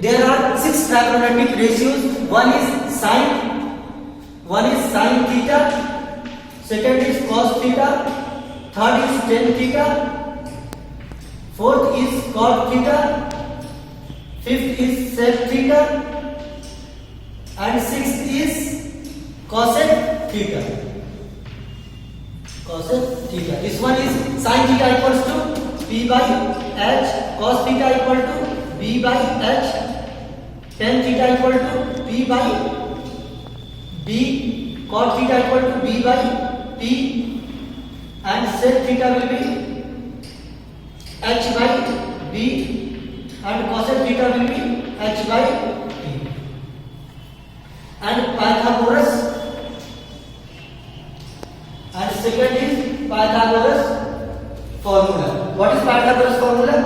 there are 6 trigonometric ratios. One is sin theta, second is cos theta, third is tan theta, fourth is cot theta, fifth is sec theta, and sixth is cosec theta. This one is sin theta equals to P by H, cos theta equal to B by H, tan theta equal to P by B, cot theta equal to B by T, and sec theta will be H by B, and cosec theta will be H by T. And Pythagoras, and second is Pythagoras formula. What is Pythagoras formula?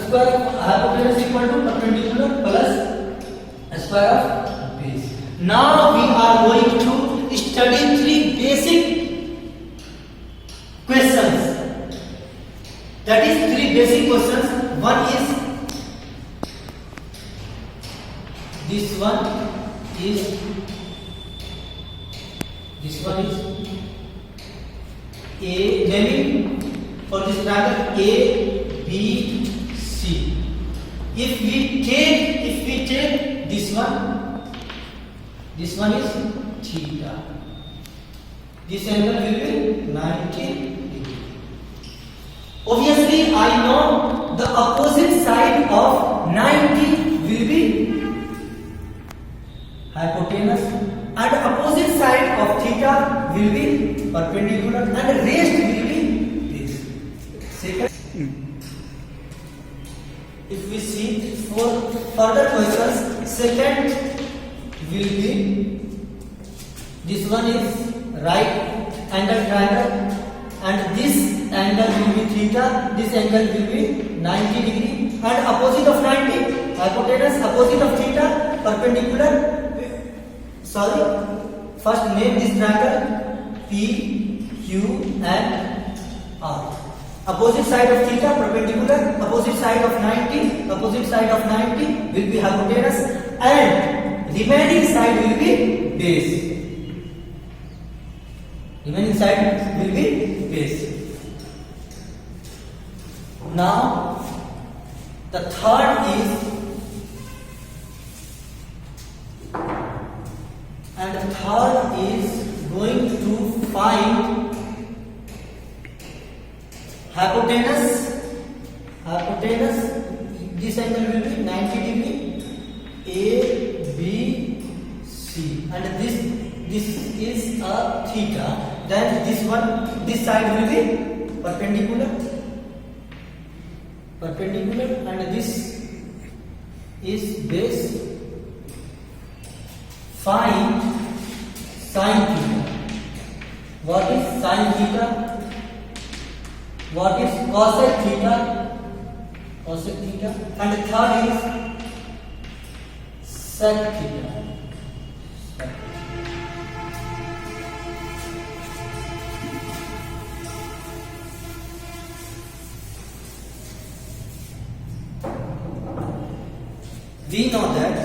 Square of hypotenuse equal to perpendicular plus square of base. Now we are going to study 3 basic questions. That is 3 basic questions. One is this one is A, naming for this triangle A, B, C. If we take this one is theta. This angle will be 90 degree. Obviously, I know the opposite side of 90 will be hypotenuse, and opposite side of theta will be perpendicular, and rest will be this. Second, if we see for further questions, second will be this one is right angle triangle, and this angle will be theta, this angle will be 90 degree, and opposite of 90 hypotenuse, opposite of theta perpendicular. First name this triangle P, Q and R. Opposite side of theta perpendicular, opposite side of 90 will be hypotenuse, and remaining side will be base. Now the third is, and the third is going to find hypotenuse. This angle will be 90 degree, A, B, C, and this is a theta. Then this side will be perpendicular, and this is base. Find sin theta. What is sin theta? What is cosec theta? And the third is sec theta. We know that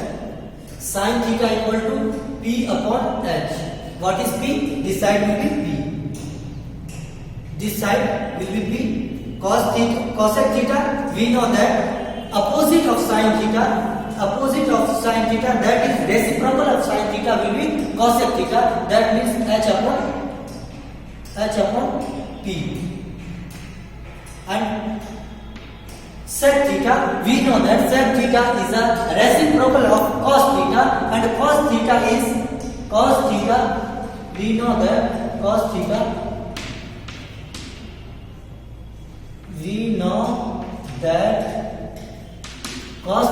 sin theta equal to P upon H. What is P? This side will be P. This side will be P. Cosec theta. We know that opposite of sin theta, that is reciprocal of sin theta will be cosec theta. That means H upon P. And sec theta, we know that sec theta is a reciprocal of cos theta, and cos theta, we know that cos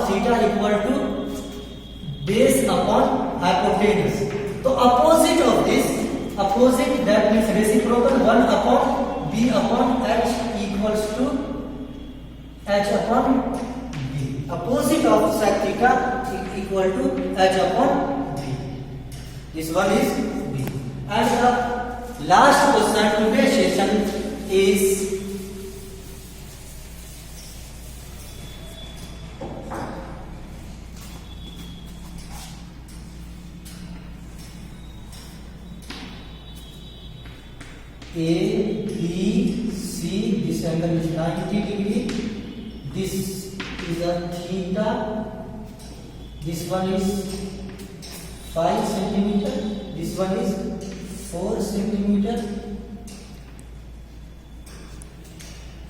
theta equal to base upon hypotenuse. So opposite of this, that means reciprocal, 1 upon B upon H equals to H upon B. Opposite of sec theta equal to H upon B. This one is B. And the last question today's session is A, B, C. This angle is 90 degree. This is a theta. This one is 5 centimeter. This one is 4 centimeter.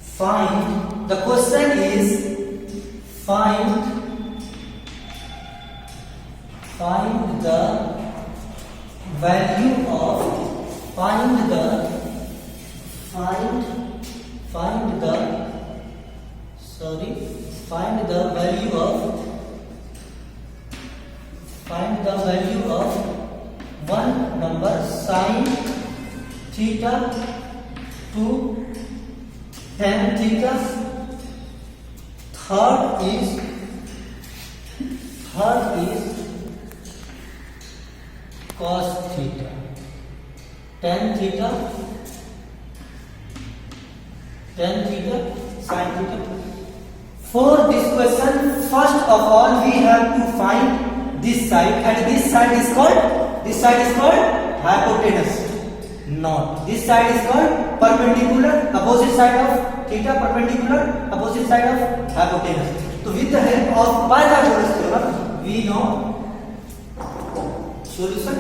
Find. The question is find the value of find the value of one number sin theta to tan theta. Third is cos theta, tan theta, sin theta. For this question, first of all, we have to find this side, and this side is called hypotenuse. Not this side is called perpendicular, opposite side of theta, perpendicular, opposite side of hypotenuse. So with the help of Pythagoras theorem, we know solution.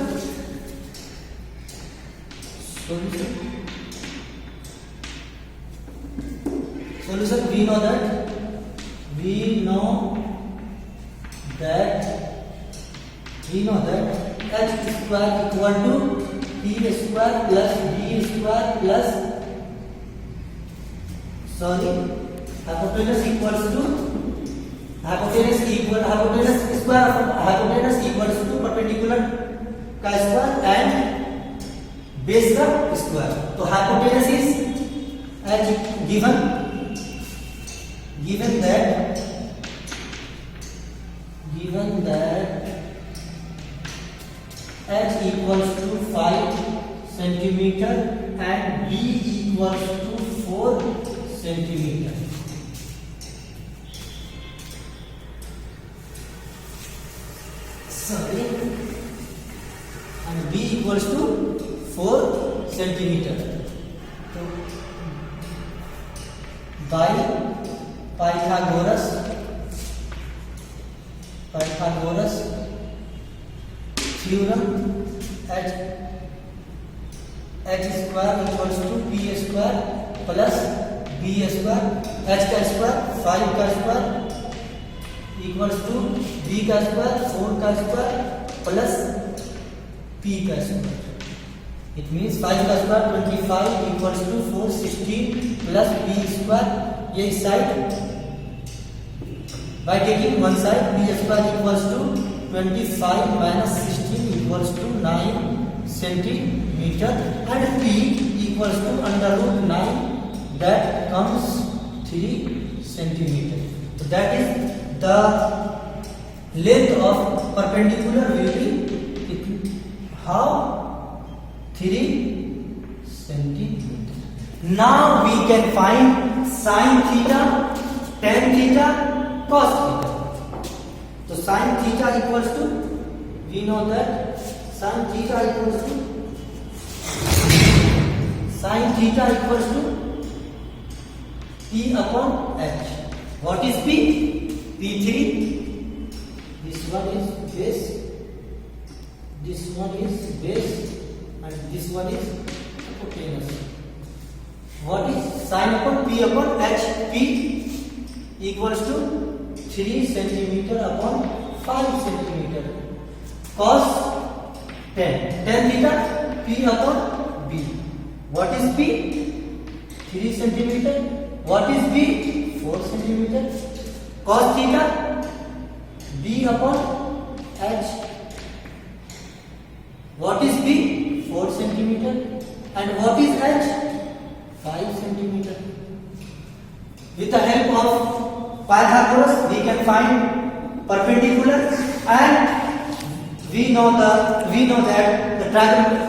We know that h square equal to p square plus b square plus hypotenuse equals to hypotenuse equals to perpendicular ka square and base ka square. So hypotenuse is as given that h equals to 5 centimeter and b equals to 4 centimeter. And b equals to 4 centimeter. So by Pythagoras theorem, h square equals to p square plus b square, h का square 5 का square equals to b का square 4 का square plus p का square. It means 5 का square 25 equals to 416 plus b square. ये side by taking one side, b square equals to 25 minus 16 equals to 9 centimeter and p equals to under root 9, that comes 3 centimeter. So that is the length of perpendicular will be how 3 centimeter. Now we can find sin theta, tan theta, cos theta. So sin theta equals to, we know that sin theta equals to P upon H. What is P? P3. This one is base, and this one is hypotenuse. What is sin upon P upon H? P equals to 3 centimeter upon 5 centimeter. Cos tan theta P upon B. What is P? 3 centimeter. What is B? 4 centimeter. Cos theta B upon H. What is B? 4 centimeter. And what is H? 5 centimeter. With the help of Pythagoras, we can find perpendicular, and we know that the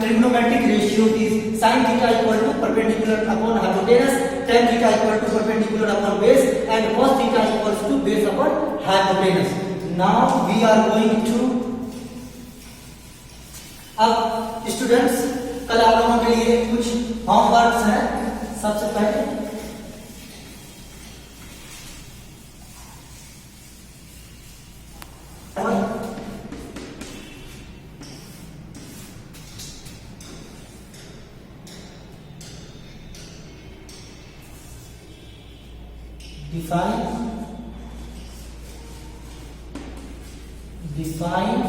trigonometric ratio is sin theta equal to perpendicular upon hypotenuse, tan theta equal to perpendicular upon base, and cos theta equals to base upon hypotenuse. Now we are going to students, कल आप लोगों के लिए कुछ homeworks हैं। सबसे पहले define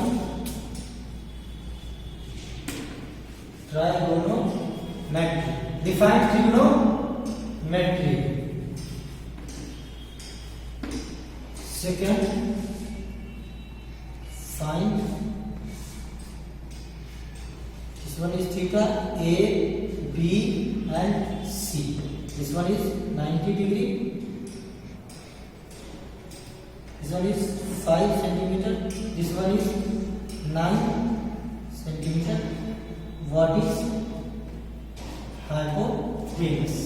trigonometry. Define trigonometry. Second, find, this one is theta, A, B and C. This one is 90 degree. This one is 5 centimeter. This one is 9 centimeter. What is hypotenuse?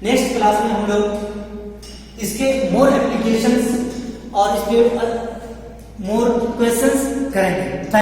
Next class में हम लोग इसके मोर applications और इसके more questions करेंगे।